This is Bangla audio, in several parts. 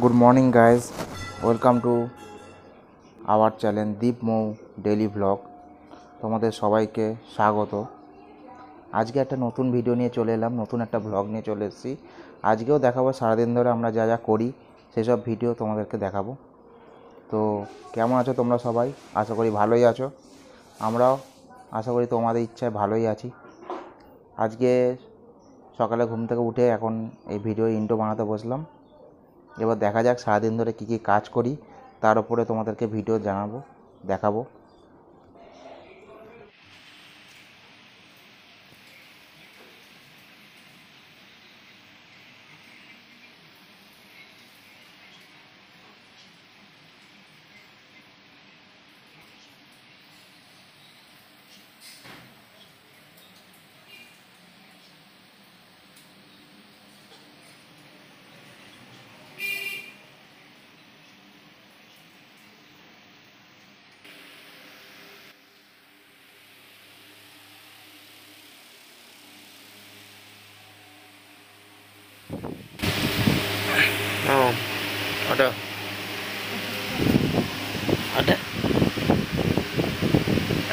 Good morning guys, welcome to our channel Deep Mou daily blog. তোমাদের সবাইকে স্বাগত। আজকে একটা নতুন ভিডিও নিয়ে চলে এলাম, নতুন একটা ব্লগ নিয়ে চলে এসেছি। আজকেও দেখাবো সারাদিন ধরে আমরা যা যা করি সেসব ভিডিও তোমাদেরকে দেখাবো। তো কেমন আছো তোমরা সবাই? আশা করি ভালোই আছো। আমরাও আশা করি তোমাদের ইচ্ছায় ভালোই আছি। আজকে সকালে ঘুম থেকে উঠে এখন এই ভিডিও ইন্ট্রো বানাতে বসলাম। এবার দেখা যাক সারাদিন ধরে কী কী কাজ করি, তার উপরে তোমাদেরকে ভিডিও দেখাবো।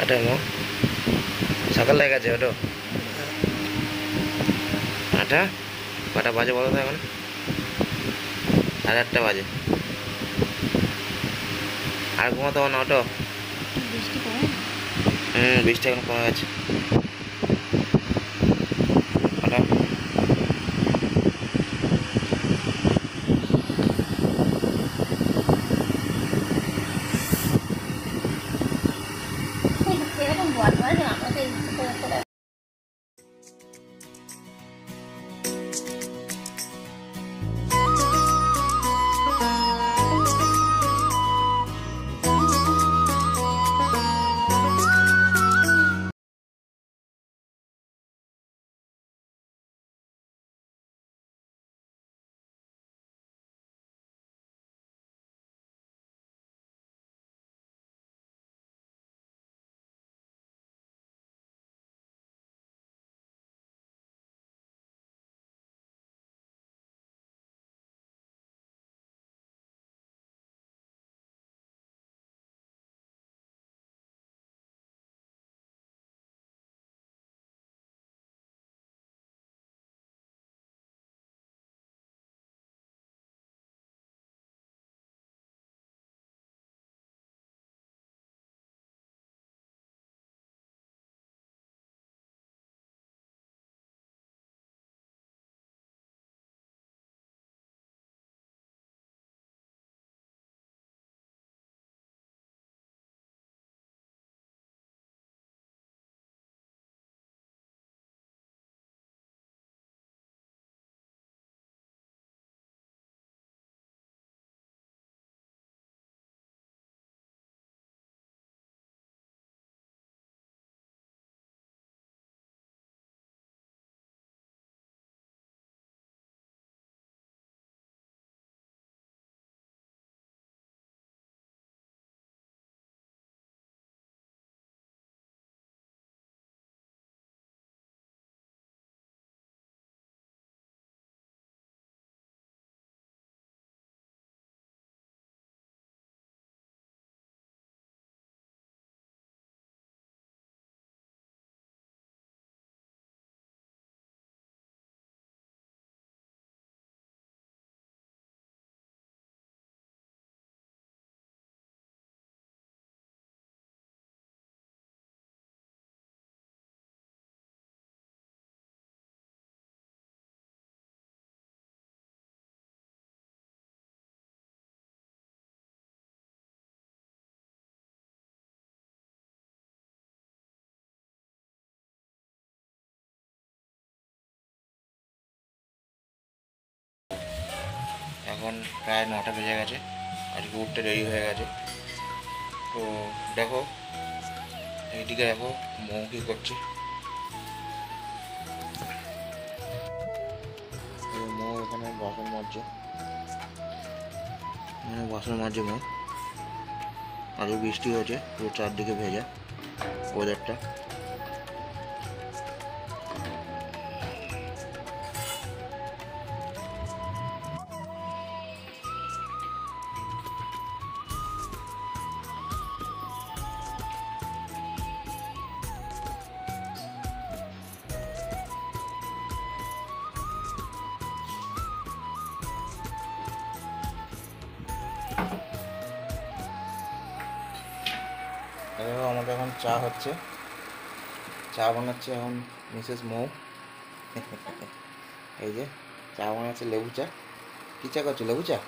ada mau সকাল লেগে গেছে ওটা আটা কটা বাজে বলো তো? এখন 8:30 বাজে। আর ঘুমাতে হবে না ওটা? বৃষ্টি এখন কমে গেছে। এখন প্রায় 9টা বেজে গেছে। আজকে উঠতে দেরি হয়ে গেছে। তো দেখো এইদিকে দেখো মৌ কী করছে। মৌ এখানে বাসন মাজছে, মৌ। আজকে বৃষ্টি হয়েছে, পুরো চারদিকে ভেজা ওয়েদারটা। দেখো আমাদের এখন চা হচ্ছে, চা বানাচ্ছে এখন মিসেস মৌ। এই যে চা বানাচ্ছে, লেবু চা। কী চা করছো? লেবু চা।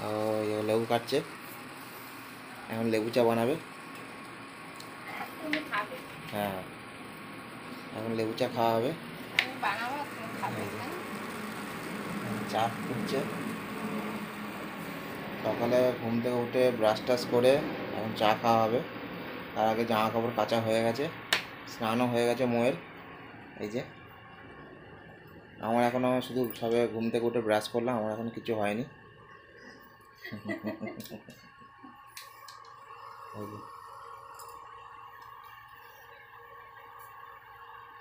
ও লেবু কাটছে, এখন লেবু চা বানাবে। হ্যাঁ, এখন লেবু চা খাওয়া হবে। চা ফুটছে। সকালে ঘুম থেকে উঠে ব্রাশ টাশ করে এখন চা খাওয়া হবে। তার আগে জামা কাপড় কাচা হয়ে গেছে, স্নানও হয়ে গেছে মোয়ের। এই যে আমার এখনও শুধু সবে ঘুম থেকে উঠে ব্রাশ করলাম, আমার এখন কিছু হয়নি।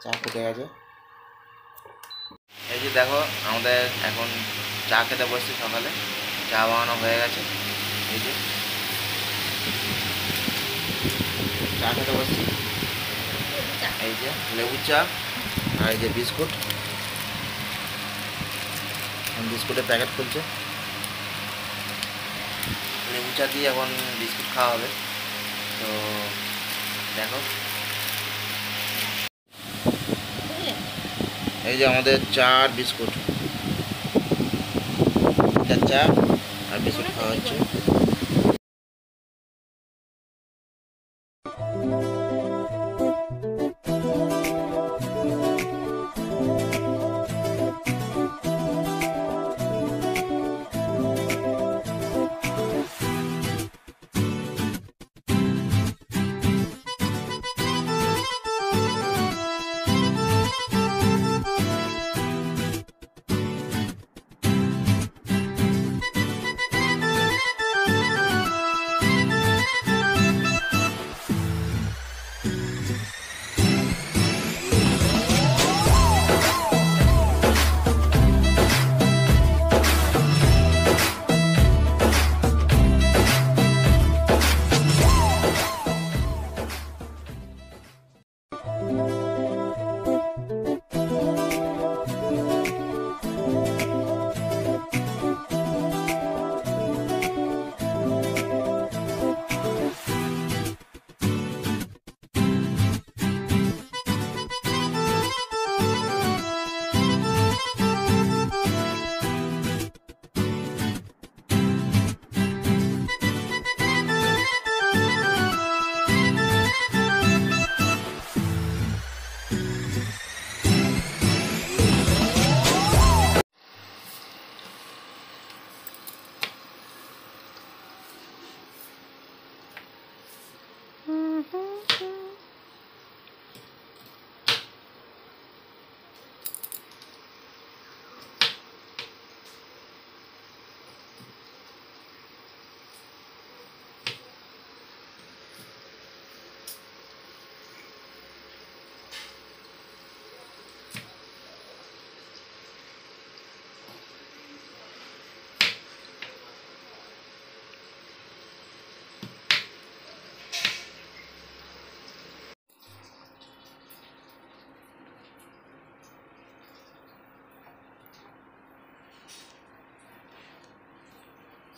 চা ফুটে গেছে। এই যে দেখো আমাদের এখন চা খেতে বসছি, সকালে চা বানানো হয়ে গেছে। এই যে চা খেতে বসছি, এই যে লেবু চা আর এই যে বিস্কুট, বিস্কুটের প্যাকেট খুলছে। লেবু চা দিয়ে এখন বিস্কুট খাওয়া হবে। তো দেখো এই যে আমাদের চা আর বিস্কুট, চা আর বিস্কুট খাওয়া হচ্ছে।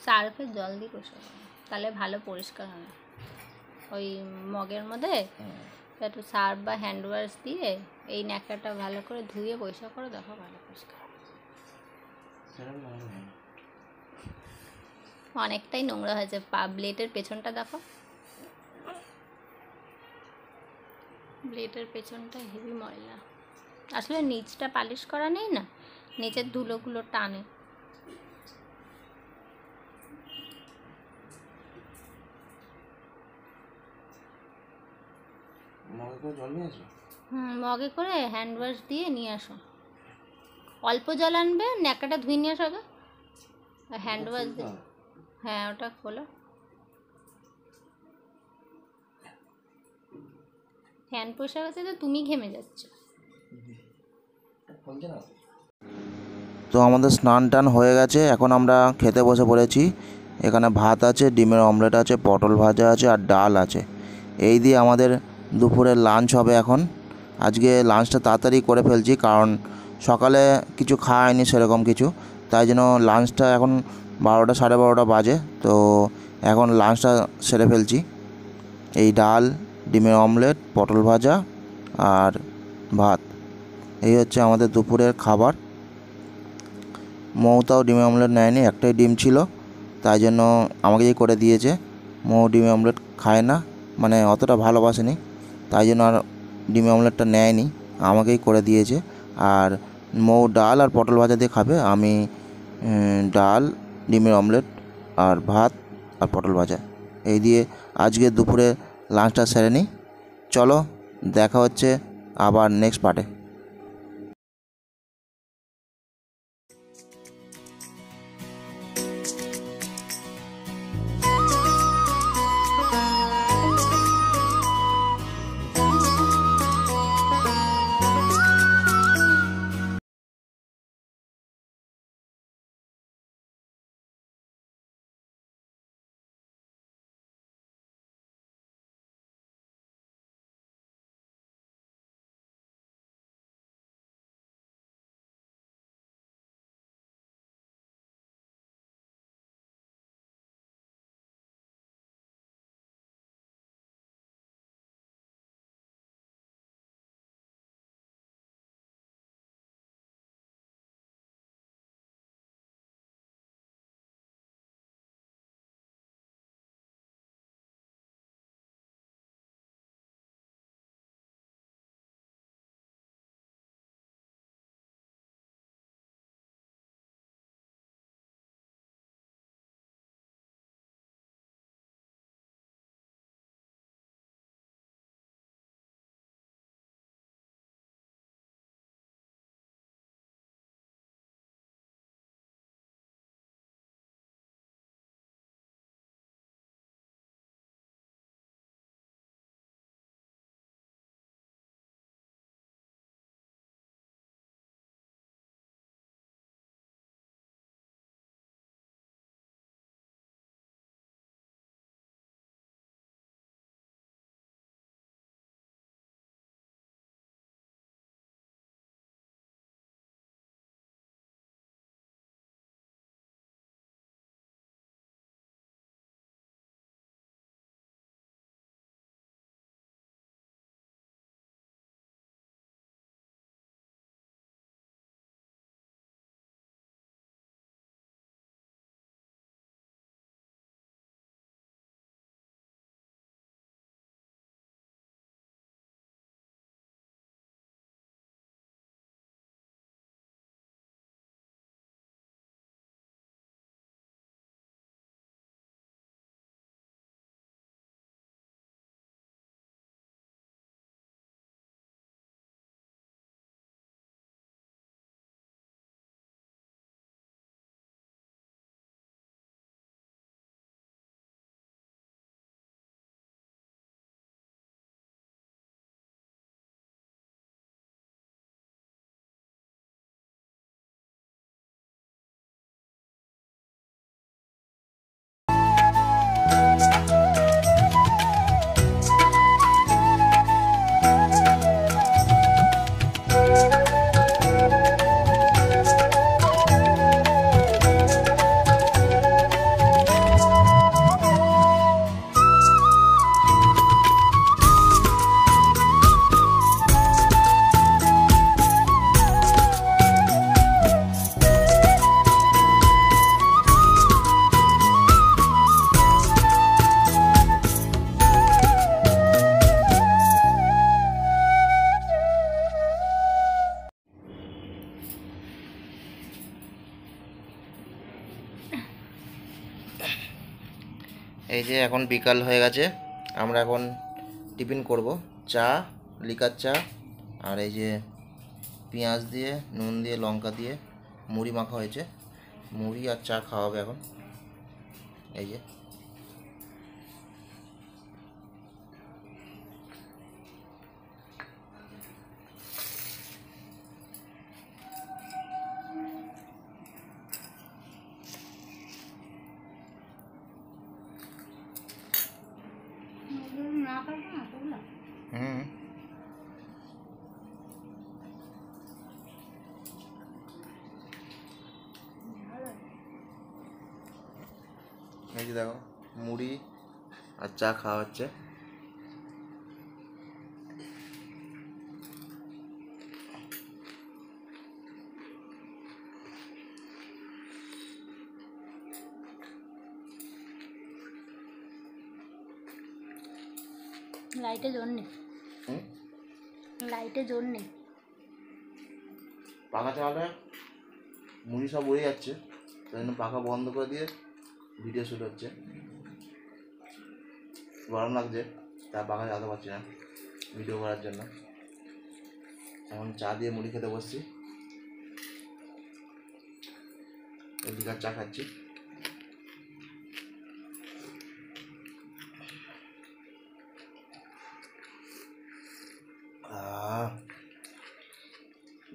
সার্ফে জল দিয়ে পরিষ্কার করো, তাহলে ভালো পরিষ্কার হবে। ওই মগের মধ্যে একটু সার্ফ বা হ্যান্ড ওয়াশ দিয়ে এই ন্যাকড়াটা ভালো করে ধুয়ে পরিষ্কার করে দেখো, ভালো পরিষ্কার অনেকটাই নোংরা হয়েছে। ব্লেডের পেছনটা দেখো, ব্লেডের পেছনটা হেভি ময়লা। আসলে নিচটা পালিশ করা নেই না, নিচের ধুলোগুলো টানে। মগে করে হ্যান্ড ওয়াশ দিয়ে নিয়ে আসো। অল্প জল আনবে, ন্যাকড়াটা ধুয়ে নিয়ে আসো আগে, হ্যান্ড ওয়াশ দিয়ে। হ্যাঁ, ওটা খোলো। ফ্যান পোষা গেছে তো তুমি ঘেমে যাচ্ছ। তো আমাদের স্নান টান হয়ে গেছে, এখন আমরা খেতে বসে পড়েছি। এখানে ভাত আছে, ডিমের অমলেট আছে, পটল ভাজা আছে আর ডাল আছে। এই দিয়ে আমাদের দুপুরের লাঞ্চ হবে এখন। আজকে লাঞ্চটা তাড়াতাড়ি করে ফেলছি, কারণ সকালে কিছু খাওয়া হয়নি সেরকম কিছু, তাই জন্য লাঞ্চটা এখন 12টা সাড়ে 12টা বাজে। তো এখন লাঞ্চটা সেরে ফেলছি। এই ডাল, ডিমের অমলেট, পটল ভাজা আর ভাত, এই হচ্ছে আমাদের দুপুরের খাবার। মৌতাও ডিমের অমলেট নেয়নি, একটাই ডিম ছিল, তাই জন্য আমাকেই করে দিয়েছে। মৌ ডিমের অমলেট খায় না, মানে অতটা ভালোবাসেনি, তাই জন্য আর ডিমের অমলেটটা নেয়নি, আমাকেই করে দিয়েছে। আর মৌ ডাল আর পটল ভাজা দিয়ে খাবে, আমি ডাল, ডিমের অমলেট আর ভাত আর পটল ভাজা, এই দিয়ে আজকে দুপুরে লাঞ্চটা সেরে নিই। চলো দেখা হচ্ছে আবার নেক্সট পার্টে। এই যে এখন বিকাল হয়ে গেছে, আমরা এখন টিফিন করব। চা, লিকার চা, আর এই যে পেঁয়াজ দিয়ে, নুন দিয়ে, লঙ্কা দিয়ে মুড়ি মাখা হয়েছে, মুড়ি আর চা খাওয়া হবে এখন। এই যে হুম, এই যে দেখো মুড়ি আর চা খাওয়া হচ্ছে। লাইটে জোর নেই, হুম, লাইটে জোর নেই। পাখা চালালে মুড়ি সব উড়ে যাচ্ছে, তাই জন্য পাখা বন্ধ করে দিয়ে ভিডিও শুট হচ্ছে। গরম লাগছে, তা পাখা চালাতে পারছি না ভিডিও করার জন্য। এখন চা দিয়ে মুড়ি খেতে বসছি, এদিকে চা খাচ্ছি।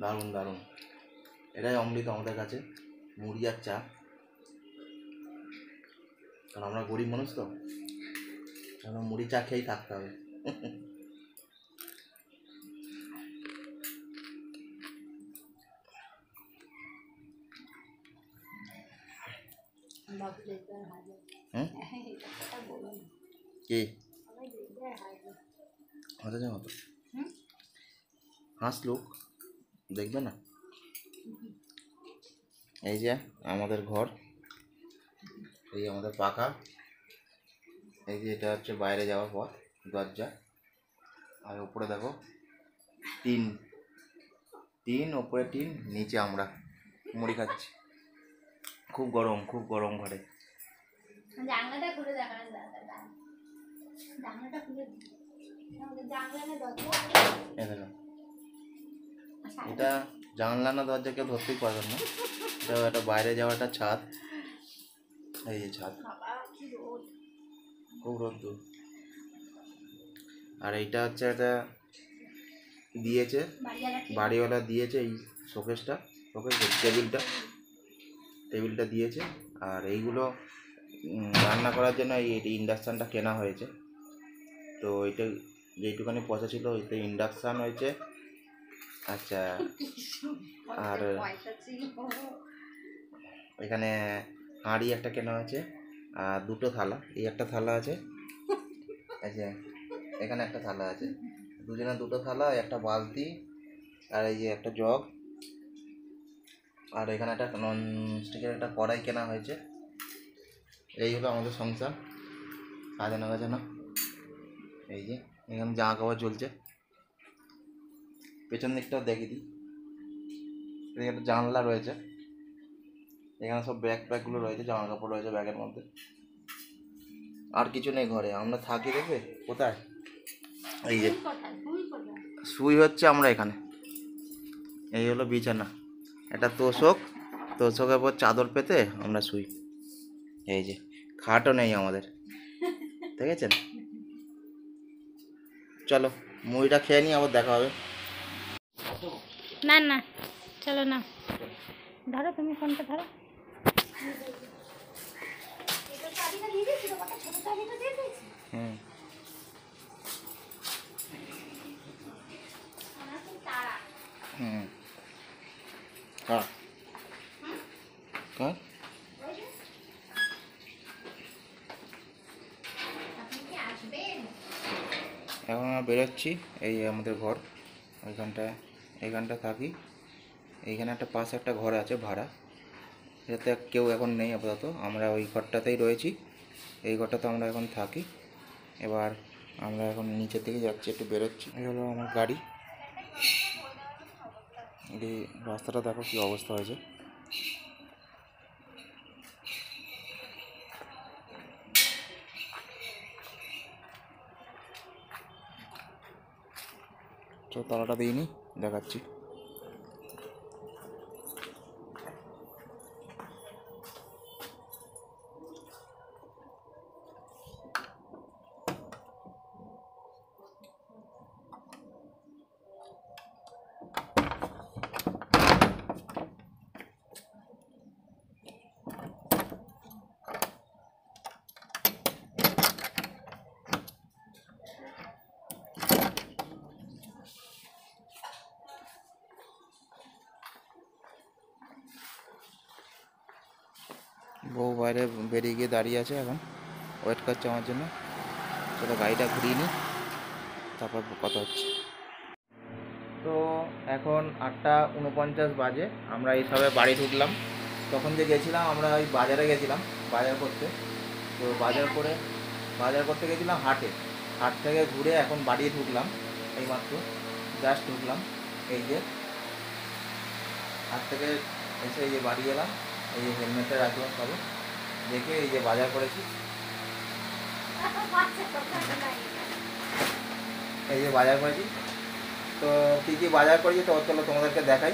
দারুণ দারুণ, এটাই অমৃত আমাদের কাছে, মুড়ি আর চা। কারণ আমরা গরিব মানুষ তো, কারণ মুড়ি চা খেয়েই থাকতে হবে। হুম, কি হাসছে মতো হাসলুক, দেখবে না? এই যে আমাদের ঘর, এই আমাদের পাখা, এই যে এটা হচ্ছে বাইরে যাওয়ার পথ, দরজা। আর উপরে দেখো টিন, টিন ওপরে টিন, নিচে আমরা মুড়ি খাচ্ছি। খুব গরম, খুব গরম ঘরে। জানলাটা খুলে দেখানো দরকার, জানলাটা খুলে জানলা না দরজা। এই দেখো, এটা জানলা না দরজা কেউ ধরতেই পারবেন না, এটা একটা বাইরে যাওয়া একটা ছাদ। এই যে ছাদ, খুব রোদ্দুর। আর এইটা হচ্ছে একটা দিয়েছে, বাড়িওয়ালা দিয়েছে এই শোকেসটা, শোকেস টেবিলটা দিয়েছে। আর এইগুলো রান্না করার জন্য এই ইন্ডাকশানটা কেনা হয়েছে। তো এইটা যেইটুখানি পয়সা ছিল ওইতে ইন্ডাকশান হয়েছে। আচ্ছা, আর এখানে হাঁড়ি একটা কেনা হয়েছে, আর দুটো থালা, এই একটা থালা আছে, আচ্ছা এখানে একটা থালা আছে, দুজনে দুটো থালা, একটা বালতি, আর এই যে একটা জগ, আর এখানে একটা নন স্টিকের একটা কড়াই কেনা হয়েছে। এই হলো আমাদের সংসার, সাজানো গাছানো। এই যে এখানে জামা কাপড় চলছে, পেছন দিকটাও দেখে দিই, এখানে একটা জানলা রয়েছে, এখানে সব ব্যাগগুলো রয়েছে, জামা কাপড় রয়েছে ব্যাগের মধ্যে। আর কিছু নেই ঘরে, আমরা থাকি দেখবে কোথায়, এই যে শুই হচ্ছে আমরা এখানে। এই হলো বিছানা, একটা তোষকের পর চাদর পেতে আমরা শুই। এই যে খাটও নেই আমাদের, দেখেছেন? চলো মুড়িটা খেয়ে নিই, আবার দেখা হবে। না না, চলো না, ধরো তুমি ফোনটা ধরো। হুম, হুম, হ্যাঁ হ্যাঁ, এখন আমরা বেরোচ্ছি। এই আমাদের ঘর, এইখানটায় থাকি। এইখানে একটা পাশে একটা ঘর আছে ভাড়া, এটাতে কেউ এখন নেই আপাতত, আমরা ওই ঘরটাতেই রয়েছি। এই ঘরটাতে আমরা এখন থাকি। এবার আমরা এখন নিচের দিকে যাচ্ছি, একটু বেরোচ্ছি। এই হলো আমার গাড়ি, এই রাস্তাটা দেখো কী অবস্থা হয়েছে। তো তালাটা দিইনি, দেখাচ্ছি। বউ বাইরে বেরিয়ে গিয়ে দাঁড়িয়ে আছে, এখন ওয়েট করছে আমার জন্য। চলো গাড়িটা ঘুরিয়ে নিই, তারপর কথা হচ্ছে। তো এখন 8:49 বাজে, আমরা এইসবে বাড়ি ঢুকলাম। তখন যে গেছিলাম আমরা ওই বাজারে গেছিলাম বাজার করতে, তো বাজার করতে গেছিলাম হাটে। হাট থেকে ঘুরে এখন বাড়ি ঢুকলাম, এইমাত্র জাস্ট ঢুকলাম। এই যে হাট থেকে এসে এই যে বাড়ি এলাম, এই যে হেলমেটটা রাখলাম সবে, দেখে এই যে বাজার করেছি, এই যে বাজার করেছি। তো কী কী বাজার করেছি তো চলো তোমাদেরকে দেখাই।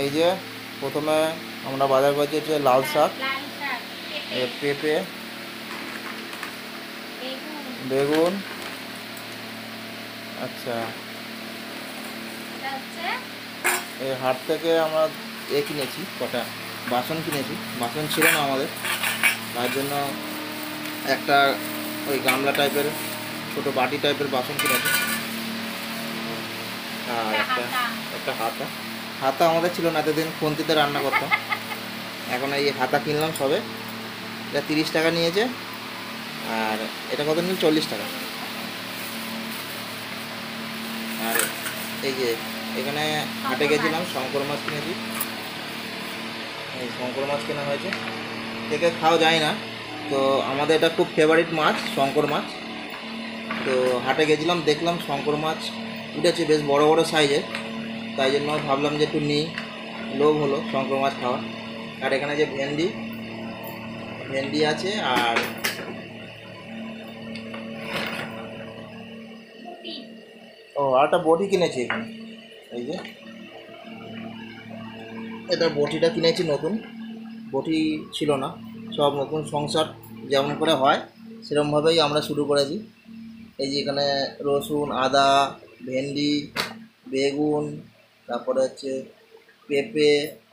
এই যে প্রথমে আমরা বাজার করেছি হচ্ছে লাল শাক, পেঁপে, বেগুন, আচ্ছা। এই হাট থেকে আমরা কিনেছি, কটা বাসন কিনেছি, বাসন ছিল না আমাদের, তার জন্য একটা ওই গামলা টাইপের ছোটো বাটি টাইপের বাসন কিনেছি, আর একটা হাতা আমাদের ছিল না, এতদিন খুন্তিতে রান্না করতাম, এখন এই হাতা কিনলাম সবে। এটা 30 টাকা নিয়েছে, আর এটা কত নিল 40 টাকা। আর এই যে এখানে হাটে গেছিলাম, শঙ্কর মাছ কিনেছি, এই শঙ্কর মাছ কেনা হয়েছে, থেকে খাওয়া যায় না, তো আমাদের এটা খুব ফেভারিট মাছ শঙ্কর মাছ। তো হাটে গেছিলাম, দেখলাম শঙ্কর মাছ উঠেছে বেশ বড় বড় সাইজের, তাই জন্য ভাবলাম যে একটু নিই, লোভ হলো শঙ্কর মাছ খাওয়া। আর এখানে যে ভেন্ডি আছে, আর একটা বটি কিনেছি এখানে, এই যে এটা বটিটা কিনেছি নতুন, বটি ছিল না, সব নতুন সংসার যেমন করে হয় সেরকমভাবেই আমরা শুরু করেছি। এই যে এখানে রসুন, আদা, ভেন্ডি, বেগুন, তারপরে হচ্ছে পেঁপে,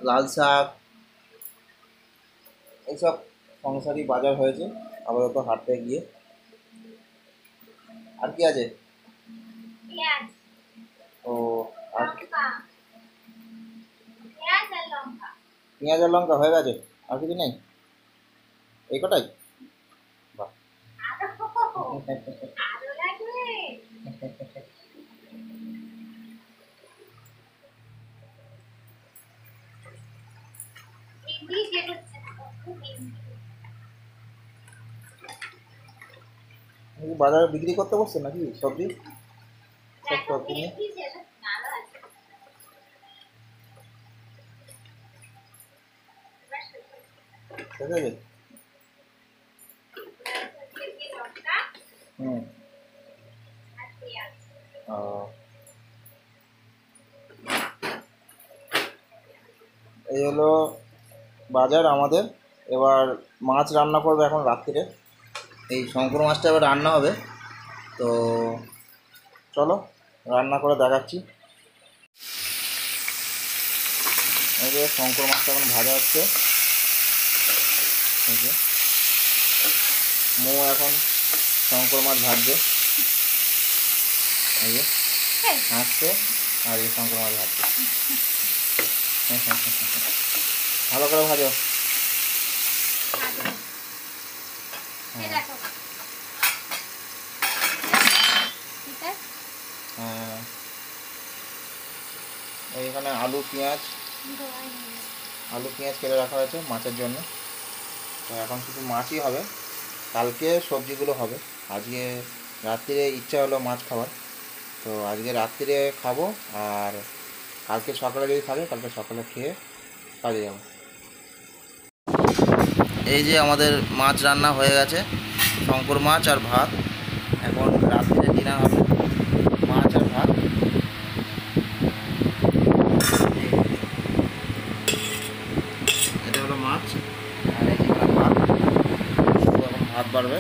লাল শাক, এইসব সংসারই বাজার হয়েছে আপাতত হাটে গিয়ে। আর কি আছে? ও আর পেঁয়াজ আর লঙ্কা হয়ে গেছে, আর কিছু নেই, এই কটাই? বাহ বাজারে বিক্রি করতে বসছে নাকি সবজি? সব সবজি নিয়ে ঠিক আছে। হুম, এই হলো বাজার আমাদের। এবার মাছ রান্না করবে এখন রাত্রিরে, এই শঙ্কর মাছটা এবার রান্না হবে, তো চলো রান্না করে দেখাচ্ছি। এই যে শঙ্কর মাছটা এখন ভাজা হচ্ছে, এই যে এখন শঙ্কর মাছ ভাজছে, এই যে হাসছে, আর এই শঙ্কর মাছ ভাজছে, ভালো করে ভাজো। হ্যাঁ, এইখানে আলু পেঁয়াজ কেটে রাখা হয়েছে মাছের জন্য, তো এখন শুধু মাছই হবে, কালকে সবজিগুলো হবে। আজকে রাত্রিরে ইচ্ছা হলো মাছ খাবার, তো আজকে রাত্রিরে খাবো, আর কালকে সকালে যদি থাকে কালকে সকালে খেয়ে কাজে যাবো। এই যে আমাদের মাছ রান্না হয়ে গেছে, শঙ্কর মাছ আর ভাত, এখন রাত্রিরে ডিনার হবে মাছ আর ভাত। এটা হলো মাছ, আর এই যে ভাত, এখন ভাত বাড়বে।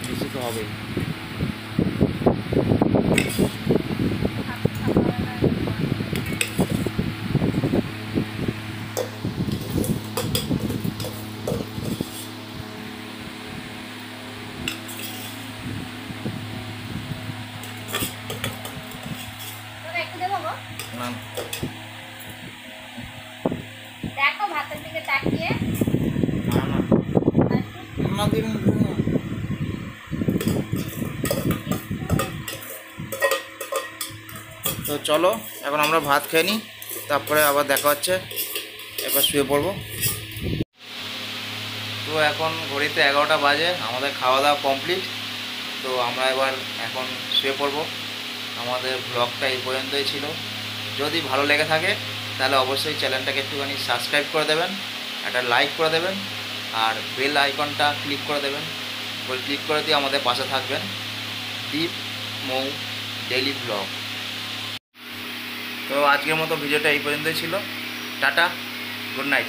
বেশি তো হবেই। দেখো ভাতের দিকে তাকিয়ে তো তো চলো এখন আমরা ভাত খেয়ে নিই, তারপরে আবার দেখা হচ্ছে। এবার শুয়ে পড়বো। তো এখন ঘড়িতে 11টা বাজে, আমাদের খাওয়া দাওয়া কমপ্লিট। তো আমরা এবার এখন শুয়ে পড়বো। আমাদের ব্লগটা এই পর্যন্তই ছিল। যদি ভালো লেগে থাকে তাহলে অবশ্যই চ্যানেলটাকে একটুখানি সাবস্ক্রাইব করে দেবেন, একটা লাইক করে দেবেন, আর বেল আইকনটা ক্লিক করে দেবেন। ওই ক্লিক করে দিয়ে আমাদের পাশে থাকবেন। দীপ মৌ ডেইলি ব্লগ। তো আজকের মতো ভিডিওটা এই পর্যন্তই ছিল। Tata, good night.